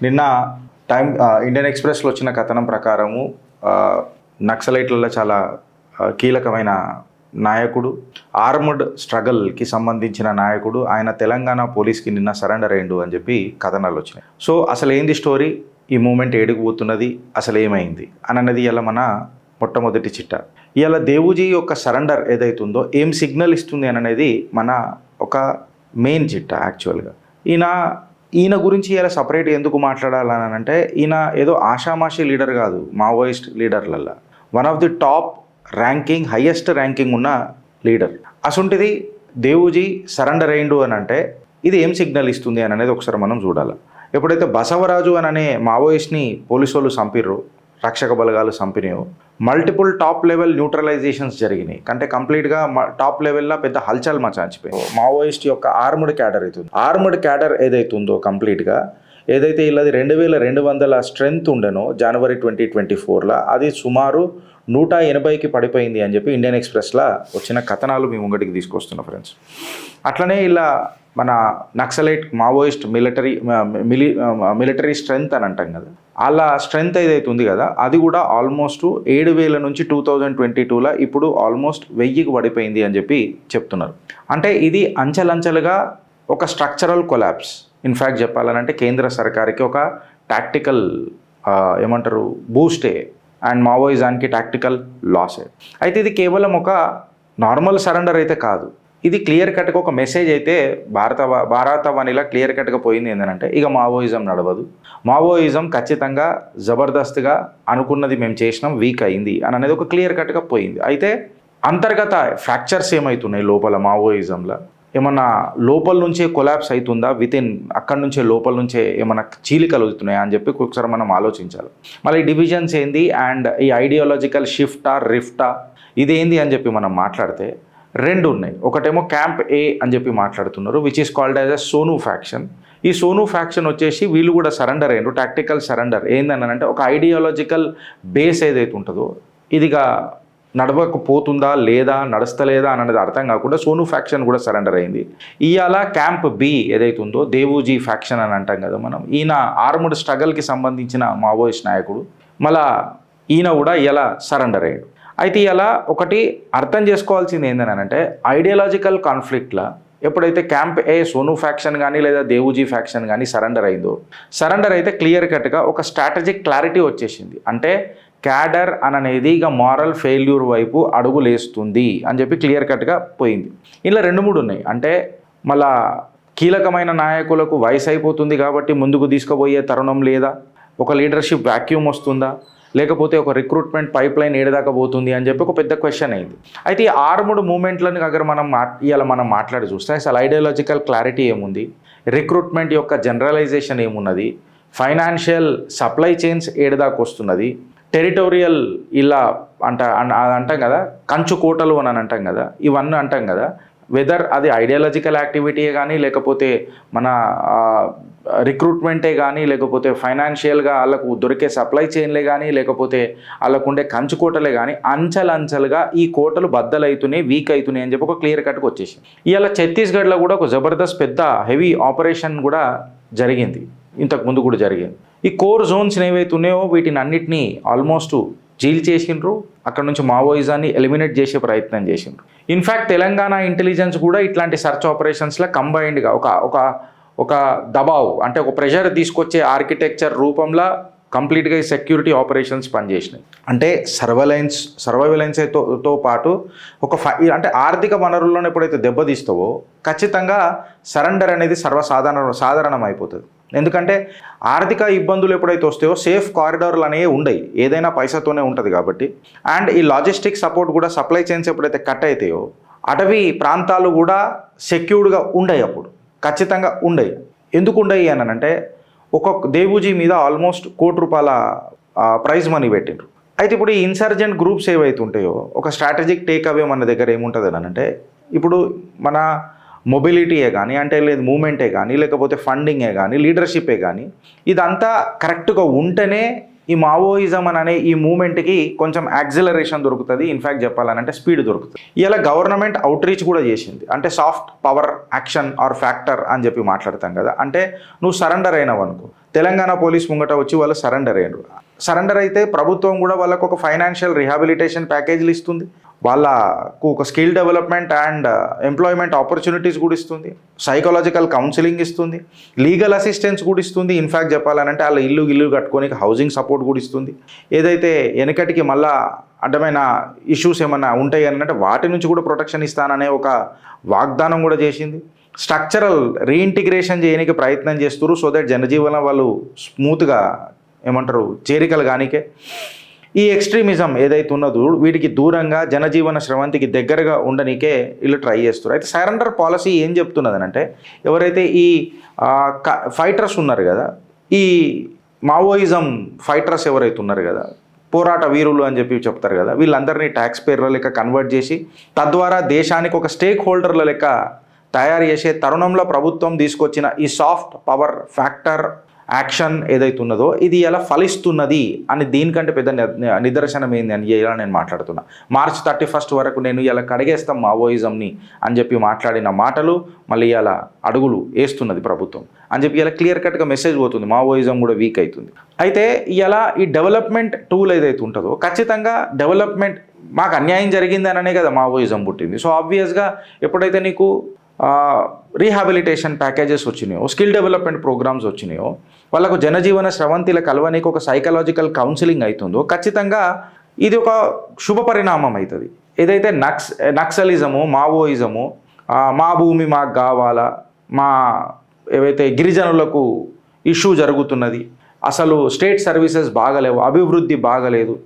నిన్న ఇండియన్ ఎక్స్ప్రెస్లో వచ్చిన కథనం ప్రకారము నక్సలైట్లలో చాలా కీలకమైన నాయకుడు, ఆర్మ్డ్ స్ట్రగల్కి సంబంధించిన నాయకుడు, ఆయన తెలంగాణ పోలీస్కి నిన్న సరెండర్ అయ్యిండు అని చెప్పి కథనాలు వచ్చినాయి. సో అసలు ఏంది స్టోరీ, ఈ మూమెంట్ ఏడిగిపోతున్నది, అసలు ఏమైంది అన్నది ఇలా మన మొట్టమొదటి చిట్ట. ఇలా దేవుజీ యొక్క సరెండర్ ఏదైతుందో ఏం సిగ్నల్ ఇస్తుంది అనేది మన ఒక మెయిన్ చిట్ట. యాక్చువల్గా ఈయన గురించి ఇలా సపరేట్ ఎందుకు మాట్లాడాలని అంటే, ఈయన ఏదో ఆషామాషి లీడర్ కాదు, మావోయిస్ట్ లీడర్లల్లో one of the top ranking, highest ranking ఉన్న లీడర్. అసొంటిది దేవుజీ సరెండర్ అయ్యిండు అని అంటే ఇది ఏం సిగ్నల్ ఇస్తుంది అని అనేది ఒకసారి మనం చూడాలి. ఎప్పుడైతే బసవరాజు అనే మావోయిస్ట్ని పోలీసు వాళ్ళు చంపిర్రో, రక్షక బలగాలు చంపినాయో, మల్టిపుల్ టాప్ లెవెల్ న్యూట్రలైజేషన్స్ జరిగినాయి. అంటే కంప్లీట్గా టాప్ లెవెల్లో పెద్ద హల్చల్ మచాచిపోయింది. మావోయిస్ట్ యొక్క ఆర్మ్డ్ క్యాడర్ అవుతుంది. ఆర్మ్డ్ క్యాడర్ ఏదైతుందో కంప్లీట్గా ఏదైతే ఇలాది 2200 స్ట్రెంత్ ఉండెనో జనవరి 2024లో అది సుమారు 180కి పడిపోయింది అని చెప్పి ఇండియన్ ఎక్స్ప్రెస్లో వచ్చిన కథనాలు మీ ముంగటికి తీసుకొస్తున్నా ఫ్రెండ్స్. అట్లనే ఇలా మన నక్సలైట్ మావోయిస్ట్ మిలిటరీ స్ట్రెంత్ అని అంటాం కదా, అలా స్ట్రెంత్ ఏదైతే ఉంది కదా అది కూడా ఆల్మోస్ట్ 7000 నుంచి 2022లో ఇప్పుడు ఆల్మోస్ట్ 1000కి పడిపోయింది అని చెప్పి చెప్తున్నారు. అంటే ఇది అంచెలంచెలుగా ఒక స్ట్రక్చరల్ కొలాప్స్. ఇన్ఫ్యాక్ట్ చెప్పాలనంటే కేంద్ర సర్కార్కి ఒక టాక్టికల్ ఏమంటారు బూస్టే అండ్ మావోయిజానికి టాక్టికల్ లాసే. అయితే ఇది కేవలం ఒక నార్మల్ సరెండర్ అయితే కాదు, ఇది క్లియర్ కట్గా ఒక మెసేజ్ అయితే భారతవాణిలా క్లియర్ కట్గా పోయింది. ఏంటంటే ఇక మావోయిజం నడవదు, మావోయిజం ఖచ్చితంగా జబర్దస్త్గా అనుకున్నది మేము చేసినాం, వీక్ అయింది అని అనేది ఒక క్లియర్ కట్గా పోయింది. అయితే అంతర్గత ఫ్రాక్చర్స్ ఏమవుతున్నాయి లోపల మావోయిజంలో, ఏమన్నా లోపల నుంచే కొలాప్స్ అవుతుందా, వితిన్ అక్కడి నుంచే లోపల నుంచే ఏమన్నా చీలికలు అవుతున్నాయా అని చెప్పి ఒకసారి మనం ఆలోచించాలి. మళ్ళీ డివిజన్స్ ఏంది అండ్ ఈ ఐడియాలజికల్ షిఫ్టా రిఫ్టా ఇదేంది అని చెప్పి మనం మాట్లాడితే రెండు ఉన్నాయి. ఒకటేమో క్యాంప్ ఏ అని చెప్పి మాట్లాడుతున్నారు, which is called as a Sonu faction. ఈ సోను ఫ్యాక్షన్ వచ్చేసి వీళ్ళు కూడా సరెండర్ అయ్యారు, టాక్టికల్ సరెండర్. ఏందని అంటే ఒక ఐడియాలజికల్ బేస్ ఏదైతే ఉంటుందో ఇదిగా నడవకపోతుందా లేదా నడుస్తలేదా అన్నది అర్థం కాకుండా సోను ఫ్యాక్షన్ కూడా సరెండర్ అయింది. ఇవాళ క్యాంప్ బి ఏదైతే ఉందో దేవుజీ ఫ్యాక్షన్ అని అంటాం కదా మనం, ఈయన ఆర్మ్డ్ స్ట్రగల్కి సంబంధించిన మావోయిస్ట్ నాయకుడు, మళ్ళా ఈయన కూడా ఇలా సరెండర్ అయ్యాడు. అయితే ఇలా ఒకటి అర్థం చేసుకోవాల్సింది ఏంటంటే ఐడియాలజికల్ కాన్ఫ్లిక్ట్లో ఎప్పుడైతే క్యాంప్ ఏ సోను ఫ్యాక్షన్ కానీ లేదా దేవుజీ ఫ్యాక్షన్ కానీ సరెండర్ అయిందో, సరెండర్ అయితే క్లియర్ కట్గా ఒక స్ట్రాటజిక్ క్లారిటీ వచ్చేసింది. అంటే క్యాడర్ అనేది ఇక మారల్ ఫెయిల్యూర్ వైపు అడుగులేస్తుంది అని చెప్పి క్లియర్ కట్గా పోయింది. ఇలా 2-3 ఉన్నాయి. అంటే మళ్ళా కీలకమైన నాయకులకు వయసు అయిపోతుంది కాబట్టి ముందుకు తీసుకుపోయే తరుణం లేదా, ఒక లీడర్షిప్ వ్యాక్యూమ్ వస్తుందా, లేకపోతే ఒక రిక్రూట్మెంట్ పైప్ లైన్ ఏడదాకా పోతుంది అని చెప్పి ఒక పెద్ద క్వశ్చన్ అయింది. అయితే ఈ ఆర్మ్డ్ మూమెంట్లను అగర్ మనం మాట్లాడి చూస్తే అసలు ఐడియాలజికల్ క్లారిటీ ఏముంది, రిక్రూట్మెంట్ యొక్క జనరలైజేషన్ ఏమున్నది, ఫైనాన్షియల్ సప్లై చైన్స్ ఏడదాకా వస్తున్నది, టెరిటోరియల్ ఇలా అంటాం కదా, కంచు కోటలు అని అంటాం కదా, ఇవన్నీ అంటాం కదా. వెదర్ అది ఐడియాలజికల్ యాక్టివిటీయే కానీ, లేకపోతే మన రిక్రూట్మెంటే కానీ, లేకపోతే ఫైనాన్షియల్గా వాళ్ళకు దొరికే సప్లై చైన్లే కానీ, లేకపోతే వాళ్ళకు ఉండే కంచు కోటలే కానీ, అంచెలంచెలుగా ఈ కోటలు బద్దలవుతున్నాయి, వీక్ అవుతున్నాయి అని చెప్పి ఒక క్లియర్ కట్గా వచ్చేసింది. ఇవాళ ఛత్తీస్గఢ్లో కూడా ఒక జబర్దస్త్ పెద్ద హెవీ ఆపరేషన్ కూడా జరిగింది, ఇంతకు ముందు కూడా జరిగింది. ఈ కోర్ జోన్స్ ఏవైతే ఉన్నాయో వీటిని అన్నిటినీ ఆల్మోస్ట్ జీల్ చేసిండ్రు, అక్కడ నుంచి మావోయిజాన్ని ఎలిమినేట్ చేసే ప్రయత్నం చేసిండ్రు. ఇన్ఫ్యాక్ట్ తెలంగాణ ఇంటెలిజెన్స్ కూడా ఇట్లాంటి సర్చ్ ఆపరేషన్స్లో కంబైన్డ్గా ఒక దబావ్ అంటే ఒక ప్రెషర్ తీసుకొచ్చే ఆర్కిటెక్చర్ రూపంలో కంప్లీట్గా ఈ సెక్యూరిటీ ఆపరేషన్స్ పనిచేసినాయి. అంటే సర్వైలెన్స్తో పాటు అంటే ఆర్థిక వనరులను ఎప్పుడైతే దెబ్బతీస్తావో ఖచ్చితంగా సరెండర్ అనేది సాధారణం అయిపోతుంది. ఎందుకంటే ఆర్థిక ఇబ్బందులు ఎప్పుడైతే వస్తాయో సేఫ్ కారిడార్లు అనేవి ఉండవు, ఏదైనా పైసాతోనే ఉంటుంది కాబట్టి. అండ్ ఈ లాజిస్టిక్ సపోర్ట్ కూడా సప్లై చైన్స్ ఎప్పుడైతే కట్ అవుతాయో అటవీ ప్రాంతాలు కూడా సెక్యూర్డ్గా ఉండవు, అప్పుడు ఖచ్చితంగా ఉండవు. ఎందుకు ఉండవు అని అంటే ఒక్కొక్క దేవుజీ మీద ఆల్మోస్ట్ ₹1 ప్రైజ్ మనీ పెట్టిండ్రు. అయితే ఇప్పుడు ఈ ఇన్సర్జెంట్ గ్రూప్స్ ఏవైతే ఉంటాయో ఒక స్ట్రాటజిక్ టేక్ అవే మన దగ్గర ఏముంటుంది అని అంటే, ఇప్పుడు మన మొబిలిటీయే కానీ, అంటే లేదు మూమెంటే కానీ, లేకపోతే ఫండింగే కానీ, లీడర్షిప్పే కానీ, ఇదంతా కరెక్ట్గా ఉంటేనే ఈ మావోయిజం అనే ఈ మూమెంట్కి కొంచెం యాక్సిలరేషన్ దొరుకుతుంది. ఇన్ఫ్యాక్ట్ చెప్పాలనంటే స్పీడ్ దొరుకుతుంది. ఇలా గవర్నమెంట్ అవుట్రీచ్ కూడా చేసింది. అంటే soft power action or factor అని చెప్పి మాట్లాడతాం కదా. అంటే నువ్వు సరెండర్ అయినావు అనుకో, తెలంగాణ పోలీస్ ముంగట వచ్చి వాళ్ళు సరెండర్ అయ్యారు. సరెండర్ అయితే ప్రభుత్వం కూడా వాళ్ళకు ఒక ఫైనాన్షియల్ రిహాబిలిటేషన్ ప్యాకేజీలు ఇస్తుంది, వాళ్ళకు ఒక skill development and employment opportunities కూడా ఇస్తుంది, సైకలాజికల్ కౌన్సిలింగ్ ఇస్తుంది, లీగల్ అసిస్టెన్స్ కూడా ఇస్తుంది. ఇన్ఫ్యాక్ట్ చెప్పాలంటే వాళ్ళ ఇల్లు కట్టుకొని హౌసింగ్ సపోర్ట్ కూడా ఇస్తుంది. ఏదైతే వెనకటికి మళ్ళా అడ్డమైన ఇష్యూస్ ఏమన్నా ఉంటాయి అని అంటే వాటి నుంచి కూడా ప్రొటెక్షన్ ఇస్తాననే ఒక వాగ్దానం కూడా చేసింది. స్ట్రక్చరల్ రీఇంటిగ్రేషన్ చేయడానికి ప్రయత్నం చేస్తారు, సో దట్ జనజీవనం వాళ్ళు స్మూత్గా ఏమంటారు చేరికలు కానికే. ఈ ఎక్స్ట్రీమిజం ఏదైతే ఉన్నదో వీటికి దూరంగా జనజీవన స్రవంతికి దగ్గరగా ఉండనికే వీళ్ళు ట్రై చేస్తారు. అయితే సరెండర్ పాలసీ ఏం చెప్తున్నది అంటే, ఎవరైతే ఈ ఫైటర్స్ ఉన్నారు కదా, ఈ మావోయిజం ఫైటర్స్ ఎవరైతే ఉన్నారు కదా, పోరాట వీరులు అని చెప్పి చెప్తారు కదా, వీళ్ళందరినీ ట్యాక్స్ పేర్ల లెక్క కన్వర్ట్ చేసి తద్వారా దేశానికి ఒక స్టేక్ హోల్డర్ల లెక్క తయారు చేసే తరుణంలో ప్రభుత్వం తీసుకొచ్చిన ఈ సాఫ్ట్ పవర్ ఫ్యాక్టర్ యాక్షన్ ఏదైతే ఉన్నదో ఇది ఎలా ఫలిస్తున్నది అని దీనికంటే పెద్ద నిదర్శనం ఏంది అని ఇలా నేను మాట్లాడుతున్నా. మార్చ్ 31 వరకు నేను ఇలా కడిగేస్తాం మావోయిజంని అని చెప్పి మాట్లాడిన మాటలు మళ్ళీ ఇలా అడుగులు వేస్తున్నది ప్రభుత్వం అని చెప్పి ఇలా క్లియర్ కట్గా మెసేజ్ పోతుంది, మావోయిజం కూడా వీక్ అవుతుంది. అయితే ఇలా ఈ డెవలప్మెంట్ టూల్ ఏదైతే ఉంటుందో ఖచ్చితంగా డెవలప్మెంట్ మాకు అన్యాయం జరిగింది అననే కదా మావోయిజం పుట్టింది. సో ఆబ్వియస్గా ఎప్పుడైతే నీకు రీహాబిలిటేషన్ ప్యాకేజెస్ వచ్చినాయో, స్కిల్ డెవలప్మెంట్ ప్రోగ్రామ్స్ వచ్చినాయో, వాళ్ళకు జనజీవన స్రవంతిల కలవనికి ఒక సైకలాజికల్ కౌన్సిలింగ్ అవుతుందో ఖచ్చితంగా ఇది ఒక శుభ పరిణామం అవుతుంది. ఏదైతే నక్సలిజము మావోయిజము మా భూమి మాకు కావాలా, మా ఏవైతే గిరిజనులకు ఇష్యూ జరుగుతున్నది, అసలు స్టేట్ సర్వీసెస్ బాగలేవు, అభివృద్ధి బాగలేదు,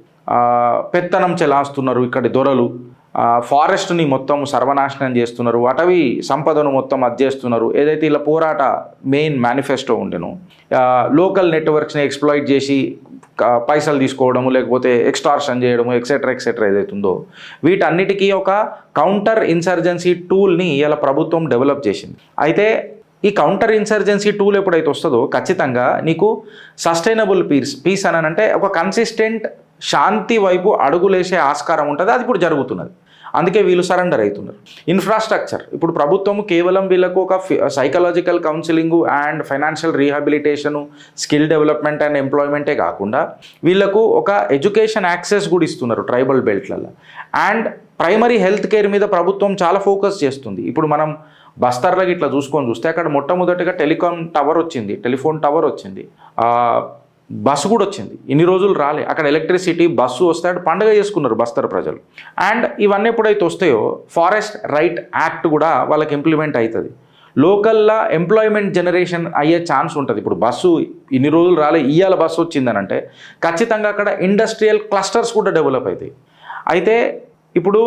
పెత్తనం చెలాస్తున్నారు ఇక్కడి దొరలు, ఫారెస్ట్ని మొత్తం సర్వనాశనం చేస్తున్నారు, అటవీ సంపదను మొత్తం చేస్తున్నారు, ఏదైతే ఇలా పోరాట మెయిన్ మేనిఫెస్టో ఉండెను, లోకల్ నెట్వర్క్స్ని ఎక్స్ప్లాయిట్ చేసి పైసలు తీసుకోవడము, లేకపోతే ఎక్స్టార్షన్ చేయడము, ఎక్సెట్రా ఏదైతే ఉందో వీటన్నిటికీ ఒక కౌంటర్ ఇన్సర్జెన్సీ టూల్ని ఇలా ప్రభుత్వం డెవలప్ చేసింది. అయితే ఈ కౌంటర్ ఇన్సర్జెన్సీ టూల్ ఎప్పుడైతే వస్తుందో ఖచ్చితంగా నీకు సస్టైనబుల్ పీస్ అని అంటే ఒక కన్సిస్టెంట్ శాంతి వైపు అడుగులేసే ఆస్కారం ఉంటుంది. అది ఇప్పుడు జరుగుతున్నది, అందుకే వీళ్ళు సరెండర్ అవుతున్నారు. ఇన్ఫ్రాస్ట్రక్చర్ ఇప్పుడు ప్రభుత్వం కేవలం వీళ్ళకు ఒక psychological counselling and financial rehabilitation, skill development and ఎంప్లాయ్మెంటే కాకుండా వీళ్ళకు ఒక ఎడ్యుకేషన్ యాక్సెస్ కూడా ఇస్తున్నారు ట్రైబల్ బెల్ట్లలో. అండ్ ప్రైమరీ హెల్త్ కేర్ మీద ప్రభుత్వం చాలా ఫోకస్ చేస్తుంది. ఇప్పుడు మనం బస్తర్లకి ఇట్లా చూస్తే అక్కడ మొట్టమొదటిగా టెలిఫోన్ టవర్ వచ్చింది, బస్సు కూడా వచ్చింది. ఇన్ని రోజులు రాలే, అక్కడ ఎలక్ట్రిసిటీ బస్సు వస్తే అటు పండుగ చేసుకున్నారు బస్తర్ ప్రజలు. అండ్ ఇవన్నీ ఎప్పుడైతే వస్తాయో ఫారెస్ట్ రైట్ యాక్ట్ కూడా వాళ్ళకి ఇంప్లిమెంట్ అవుతుంది. లోకల్లా ఎంప్లాయ్మెంట్ జనరేషన్ అయ్యే ఛాన్స్ ఉంటుంది. ఇప్పుడు బస్సు ఇన్ని రోజులు రాలే, ఇవాళ బస్సు వచ్చిందని అంటే ఖచ్చితంగా అక్కడ ఇండస్ట్రియల్ క్లస్టర్స్ కూడా డెవలప్ అవుతాయి. అయితే ఇప్పుడు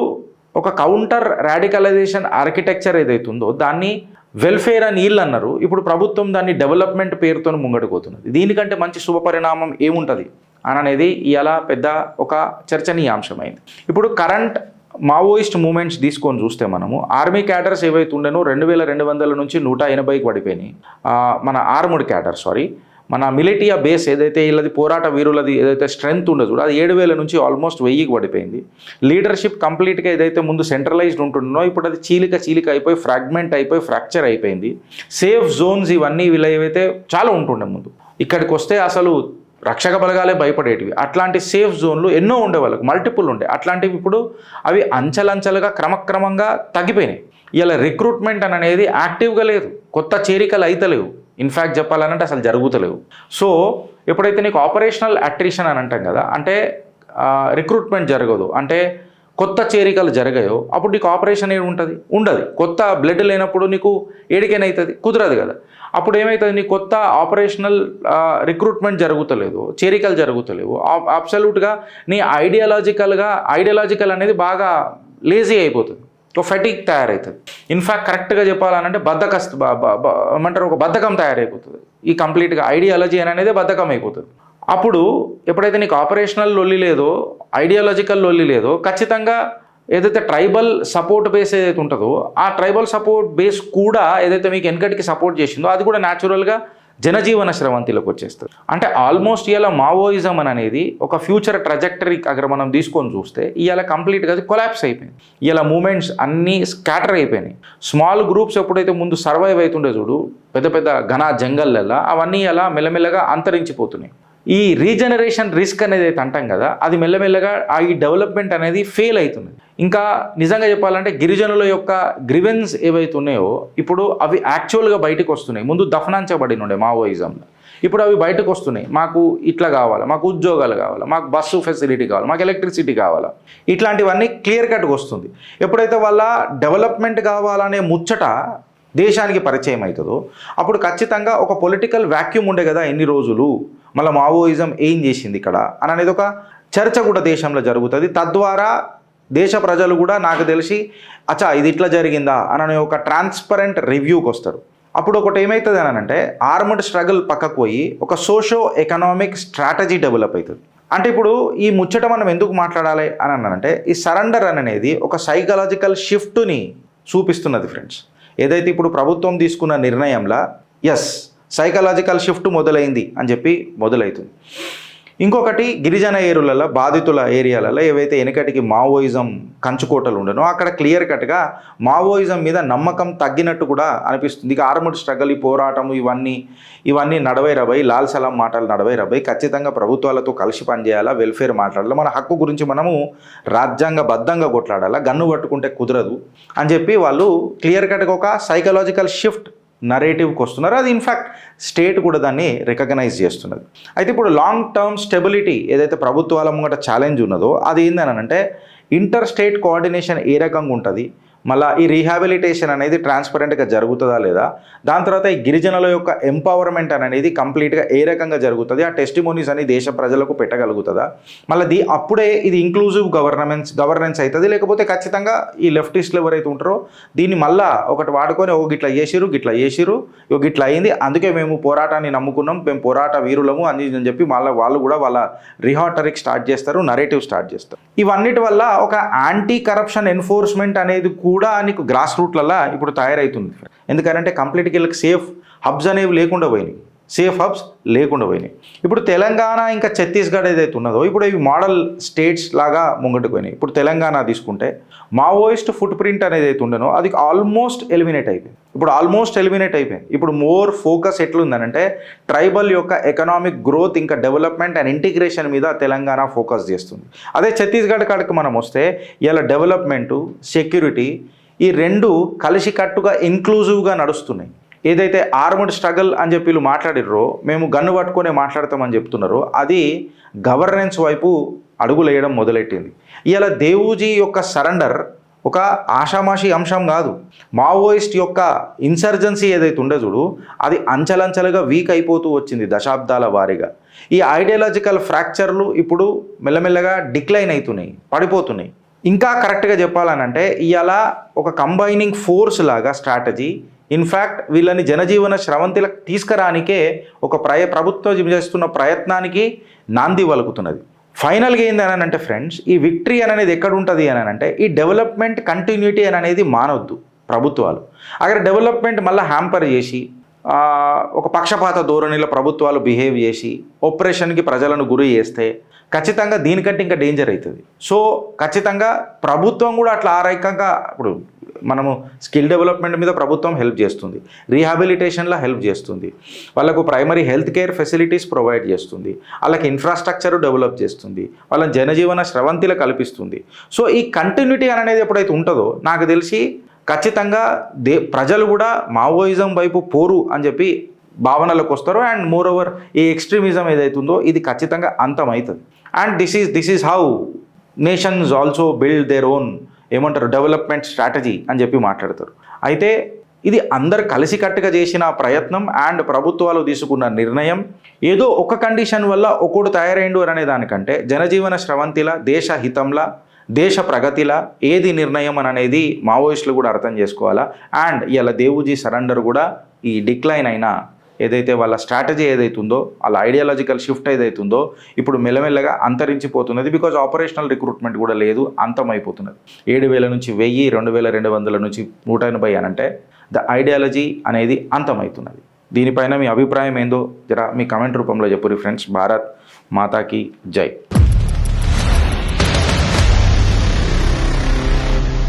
ఒక కౌంటర్ రాడికలైజేషన్ ఆర్కిటెక్చర్ ఏదైతే ఉందో దాన్ని వెల్ఫేర్ అని వీళ్ళు అన్నారు, ఇప్పుడు ప్రభుత్వం దాన్ని డెవలప్మెంట్ పేరుతో ముంగడుకోతున్నది. దీనికంటే మంచి శుభపరిణామం ఏముంటుంది అని అనేది ఇవాళ పెద్ద ఒక చర్చనీయాంశమైంది. ఇప్పుడు కరెంట్ మావోయిస్ట్ మూమెంట్స్ తీసుకొని చూస్తే మనము ఆర్మీ క్యాడర్స్ ఏవైతే ఉండేనో 2200 నుంచి 180కి పడిపోయినాయి. మన ఆర్ముడ్ క్యాడర్ మన మిలిటియా బేస్ ఏదైతే వీళ్ళది పోరాట వీరులది ఏదైతే స్ట్రెంగ్త్ ఉండదు అది 7000 నుంచి ఆల్మోస్ట్ 1000కి పడిపోయింది. లీడర్షిప్ కంప్లీట్గా ఏదైతే ముందు సెంట్రలైజ్డ్ ఉంటుందో ఇప్పుడు అది చీలిక అయిపోయి ఫ్రాగ్మెంట్ అయిపోయి ఫ్రాక్చర్ అయిపోయింది. సేఫ్ జోన్స్ ఇవన్నీ వీళ్ళు ఏవైతే చాలా ఉంటుండే ముందు, ఇక్కడికి వస్తే అసలు రక్షక బలగాలే భయపడేటివి. అట్లాంటి సేఫ్ జోన్లు ఎన్నో ఉండే వాళ్ళకు, మల్టిపుల్ ఉండే. అట్లాంటివి ఇప్పుడు అవి అంచెలంచెలుగా క్రమక్రమంగా తగ్గిపోయినాయి. ఇలా రిక్రూట్మెంట్ అనేది యాక్టివ్గా లేదు, కొత్త చేరికలు అయితలేవు, ఇన్ఫ్యాక్ట్ చెప్పాలనంటే అసలు జరుగుతలేవు. సో ఎప్పుడైతే నీకు ఆపరేషనల్ అట్రిషన్ అని అంటాం కదా, అంటే రిక్రూట్మెంట్ జరగదు, అంటే కొత్త చేరికలు జరగాయో అప్పుడు నీకు ఆపరేషన్ ఏమి ఉండదు. కొత్త బ్లడ్ లేనప్పుడు నీకు ఏడికైనా కుదరదు కదా. అప్పుడు ఏమవుతుంది, నీ కొత్త ఆపరేషనల్ రిక్రూట్మెంట్ జరుగుతలేదు, చేరికలు జరుగుతలేవు. అబ్సల్యూట్గా నీ ఐడియాలజికల్ అనేది బాగా లేజీ అయిపోతుంది, ఒక ఫెటిక్ తయారవుతుంది. ఇన్ఫ్యాక్ట్ కరెక్ట్గా చెప్పాలనంటే ఏమంటారు ఒక బద్ధకం తయారైపోతుంది. ఈ కంప్లీట్గా ఐడియాలజీ అనేది బద్ధకం అయిపోతుంది. అప్పుడు ఎప్పుడైతే నీకు ఆపరేషనల్ లొల్లి లేదో, ఐడియాలజికల్ లొల్లి లేదో, ఖచ్చితంగా ఏదైతే ట్రైబల్ సపోర్ట్ బేస్ ఏదైతే ఉంటుందో ఆ ట్రైబల్ సపోర్ట్ బేస్ కూడా ఏదైతే మీకు వెనకటికి సపోర్ట్ చేసిందో అది కూడా న్యాచురల్గా జనజీవన స్రవంతిలోకి వచ్చేస్తుంది. అంటే ఆల్మోస్ట్ ఇలా మావోయిజం అనేది ఒక ఫ్యూచర్ ట్రజెక్టరీ అక్కడ మనం తీసుకొని చూస్తే ఇవాళ కంప్లీట్గా అది కొలాప్స్ అయిపోయింది. ఇలా మూమెంట్స్ అన్నీ స్కాటర్ అయిపోయినాయి. స్మాల్ గ్రూప్స్ ఎప్పుడైతే ముందు సర్వైవ్ అవుతుండే చూడు పెద్ద పెద్ద ఘన జంగళ్ళల్లో అవన్నీ అలా మెల్లమెల్లగా అంతరించిపోతున్నాయి. ఈ రీజనరేషన్ రిస్క్ అనేది అయితే అంటాం కదా, అది మెల్లమెల్లగా ఈ డెవలప్మెంట్ అనేది ఫెయిల్ అవుతుంది. ఇంకా నిజంగా చెప్పాలంటే గిరిజనుల యొక్క గ్రివెన్స్ ఏవైతే ఉన్నాయో ఇప్పుడు అవి యాక్చువల్గా బయటకు వస్తున్నాయి. ముందు దఫనాంచబడి ఉండే మావోయిజంలో, ఇప్పుడు అవి బయటకు వస్తున్నాయి. మాకు ఇట్లా కావాలా, మాకు ఉద్యోగాలు కావాలా, మాకు బస్సు ఫెసిలిటీ కావాలా, మాకు ఎలక్ట్రిసిటీ కావాలా, ఇట్లాంటివన్నీ క్లియర్ కట్గా వస్తుంది. ఎప్పుడైతే వాళ్ళ డెవలప్మెంట్ కావాలనే ముచ్చట దేశానికి పరిచయం అవుతుందో అప్పుడు ఖచ్చితంగా ఒక పొలిటికల్ వ్యాక్యూమ్ ఉండే కదా ఎన్ని రోజులు, మళ్ళీ మావోయిజం ఏం చేసింది ఇక్కడ అని అనేది ఒక చర్చ కూడా దేశంలో జరుగుతుంది. తద్వారా దేశ ప్రజలు కూడా నాకు తెలిసి అచ్చా ఇది ఇట్లా జరిగిందా అనే ఒక ట్రాన్స్పరెంట్ రివ్యూకి వస్తారు. అప్పుడు ఒకటి ఏమవుతుంది అని అంటే ఆర్మడ్ స్ట్రగుల్ పక్కకు పోయి ఒక సోషో ఎకనామిక్ స్ట్రాటజీ డెవలప్ అవుతుంది. అంటే ఇప్పుడు ఈ ముచ్చట మనం ఎందుకు మాట్లాడాలి అని అన్నానంటే ఈ సరెండర్ అనేది ఒక సైకలాజికల్ షిఫ్ట్ని చూపిస్తున్నది ఫ్రెండ్స్. ఏదైతే ఇప్పుడు ప్రభుత్వం తీసుకున్న నిర్ణయంలో సైకలాజికల్ షిఫ్ట్ మొదలైంది అని చెప్పి మొదలవుతుంది. ఇంకొకటి గిరిజన ఏరులలో బాధితుల ఏరియాలలో ఏవైతే వెనకటికి మావోయిజం కంచుకోటలు ఉండనో అక్కడ క్లియర్ కట్గా మావోయిజం మీద నమ్మకం తగ్గినట్టు కూడా అనిపిస్తుంది. ఇక ఆర్మడ్ స్ట్రగల్, ఈ పోరాటం ఇవన్నీ నడవైరబై లాల్ సలాం మాటలు నడవైరబై ఖచ్చితంగా ప్రభుత్వాలతో కలిసి పనిచేయాలా, వెల్ఫేర్ మాట్లాడాలా, మన హక్కు గురించి మనము రాజ్యాంగబద్ధంగా కొట్లాడాలా, గన్ను పట్టుకుంటే కుదరదు అని చెప్పి వాళ్ళు క్లియర్ కట్గా ఒక సైకలాజికల్ షిఫ్ట్ నరేటివ్కి వస్తున్నారు. అది ఇన్ఫ్యాక్ట్ స్టేట్ కూడా దాన్ని రికగ్నైజ్ చేస్తున్నది. అయితే ఇప్పుడు లాంగ్ టర్మ్ స్టెబిలిటీ ఏదైతే ప్రభుత్వాల ముంగట ఛాలెంజ్ ఉన్నదో అది ఏందని అంటే ఇంటర్ స్టేట్ కోఆర్డినేషన్ ఏ రకంగా ఉంటుంది, మళ్ళీ ఈ రీహాబిలిటేషన్ అనేది ట్రాన్స్పరెంట్గా జరుగుతుందా లేదా, దాని తర్వాత ఈ గిరిజనుల యొక్క ఎంపవర్మెంట్ అనేది కంప్లీట్గా ఏ రకంగా జరుగుతుంది, ఆ టెస్టిమోనీస్ అని దేశ ప్రజలకు పెట్టగలుగుతుందా, మళ్ళీ అప్పుడే ఇది ఇంక్లూజివ్ గవర్నెన్స్ అవుతుంది, లేకపోతే ఖచ్చితంగా ఈ లెఫ్టిస్టులు ఎవరైతే ఉంటారో దీన్ని మళ్ళీ ఒకటి వాడుకొని గిట్లా చేసిరు గిట్లా అయింది, అందుకే మేము పోరాటాన్ని నమ్ముకున్నాం, మేము పోరాట వీరులము అని చెప్పి మళ్ళీ వాళ్ళు కూడా వాళ్ళ రిహాటరిక్ స్టార్ట్ చేస్తారు, నరేటివ్ స్టార్ట్ చేస్తారు. ఇవన్నిటి వల్ల ఒక యాంటీ కరప్షన్ ఎన్ఫోర్స్మెంట్ అనేది కూడా నీకు గ్రాస్ రూట్లలో ఇప్పుడు తయారవుతుంది. ఎందుకంటే కంప్లీట్గా వీళ్ళకి సేఫ్ హబ్స్ అనేవి లేకుండా పోయినాయి. ఇప్పుడు తెలంగాణ ఇంకా ఛత్తీస్గఢ్ ఏదైతే ఉన్నదో ఇప్పుడు ఇవి మోడల్ స్టేట్స్ లాగా ముంగట్టుకు పోయినాయి. ఇప్పుడు తెలంగాణ తీసుకుంటే మావోయిస్ట్ ఫుట్ ప్రింట్ అనేది అయితే ఉండనో అది ఆల్మోస్ట్ ఎలిమినేట్ అయిపోయింది. ఇప్పుడు మోర్ ఫోకస్ ఎట్లుందనంటే ట్రైబల్ యొక్క ఎకనామిక్ గ్రోత్ ఇంకా డెవలప్మెంట్ అండ్ ఇంటిగ్రేషన్ మీద తెలంగాణ ఫోకస్ చేస్తుంది. అదే ఛత్తీస్గఢ్ కాడికి మనం వస్తే ఇలా డెవలప్మెంటు, సెక్యూరిటీ ఈ రెండు కలిసికట్టుగా ఇంక్లూజివ్గా నడుస్తున్నాయి. ఏదైతే ఆర్మడ్ స్ట్రగల్ అని చెప్పి వీళ్ళు మాట్లాడిర్రో, మేము గన్ను పట్టుకొనే మాట్లాడతామని చెప్తున్నారో అది గవర్నెన్స్ వైపు అడుగులేయడం మొదలెట్టింది. ఇలా దేవుజీ యొక్క సరెండర్ ఒక ఆషామాషి అంశం కాదు. మావోయిస్ట్ యొక్క ఇన్సర్జెన్సీ ఏదైతే ఉండే చూడు అది అంచెలంచెలుగా వీక్ అయిపోతూ వచ్చింది దశాబ్దాల వారీగా. ఈ ఐడియాలజికల్ ఫ్రాక్చర్లు ఇప్పుడు మెల్లమెల్లగా డిక్లైన్ అవుతున్నాయి, పడిపోతున్నాయి. ఇంకా కరెక్ట్గా చెప్పాలనంటే ఇవాళ ఒక కంబైనింగ్ ఫోర్స్ లాగా స్ట్రాటజీ ఇన్ఫ్యాక్ట్ వీళ్ళని జనజీవన స్రవంతిలకు తీసుకురానికే ఒక ప్రభుత్వం చేస్తున్న ప్రయత్నానికి నాంది వలుకుతున్నది. ఫైనల్గా ఏంది అని అంటే ఫ్రెండ్స్, ఈ విక్టరీ అనేది ఎక్కడ ఉంటుంది అని అంటే ఈ డెవలప్మెంట్ కంటిన్యూటీ అనేది మానవద్దు. ప్రభుత్వాలు అక్కడ డెవలప్మెంట్ మళ్ళీ హ్యాంపర్ చేసి ఒక పక్షపాత ధోరణిలో ప్రభుత్వాలు బిహేవ్ చేసి ఆపరేషన్కి ప్రజలను గురి చేస్తే ఖచ్చితంగా దీనికంటే ఇంకా డేంజర్ అవుతుంది. సో ఖచ్చితంగా ప్రభుత్వం కూడా అట్లా ఆ రకంగా ఇప్పుడు మనము స్కిల్ డెవలప్మెంట్ మీద ప్రభుత్వం హెల్ప్ చేస్తుంది, రీహాబిలిటేషన్లో హెల్ప్ చేస్తుంది, వాళ్ళకు primary health care facilities provide చేస్తుంది, వాళ్ళకి ఇన్ఫ్రాస్ట్రక్చర్ డెవలప్ చేస్తుంది, వాళ్ళని జనజీవన స్రవంతిలో కల్పిస్తుంది. సో ఈ కంటిన్యూటీ అనేది ఎప్పుడైతే ఉంటుందో నాకు తెలిసి ఖచ్చితంగా ప్రజలు కూడా మావోయిజం వైపు పోరు అని చెప్పి భావనలకు వస్తారు. అండ్ మోర్ ఓవర్ ఈ ఎక్స్ట్రీమిజం ఏదైతుందో ఇది ఖచ్చితంగా అంతమవుతుంది. And this is how nations also build their own ఏమంటారు డెవలప్మెంట్ స్ట్రాటజీ అని చెప్పి మాట్లాడతారు. అయితే ఇది అందరు కలిసికట్టుగా చేసిన ప్రయత్నం అండ్ ప్రభుత్వాలు తీసుకున్న నిర్ణయం. ఏదో ఒక కండిషన్ వల్ల ఒకడు తయారైండు అనే దానికంటే జనజీవన స్రవంతిలా, దేశ హితంలా, దేశ ప్రగతిలా ఏది నిర్ణయం అని అనేది మావోయిస్టులు కూడా అర్థం చేసుకోవాలా. అండ్ ఇలా దేవుజీ సరెండర్ కూడా ఈ డిక్లైన్ అయిన ఏదైతే వాళ్ళ స్ట్రాటజీ ఏదైతుందో వాళ్ళ ఐడియాలజికల్ షిఫ్ట్ ఏదైతుందో ఇప్పుడు మెల్లమెల్లగా అంతరించిపోతున్నది. బికాజ్ ఆపరేషనల్ రిక్రూట్మెంట్ కూడా లేదు, అంతమైపోతున్నది. 7,000 నుంచి 1,000, 2,200 నుంచి 180 అని అంటే ద ఐడియాలజీ అనేది అంతమవుతున్నది. దీనిపైన మీ అభిప్రాయం ఏందో జరా మీ కమెంట్ రూపంలో చెప్పుర్రి ఫ్రెండ్స్. భారత్ మాతాకి జై.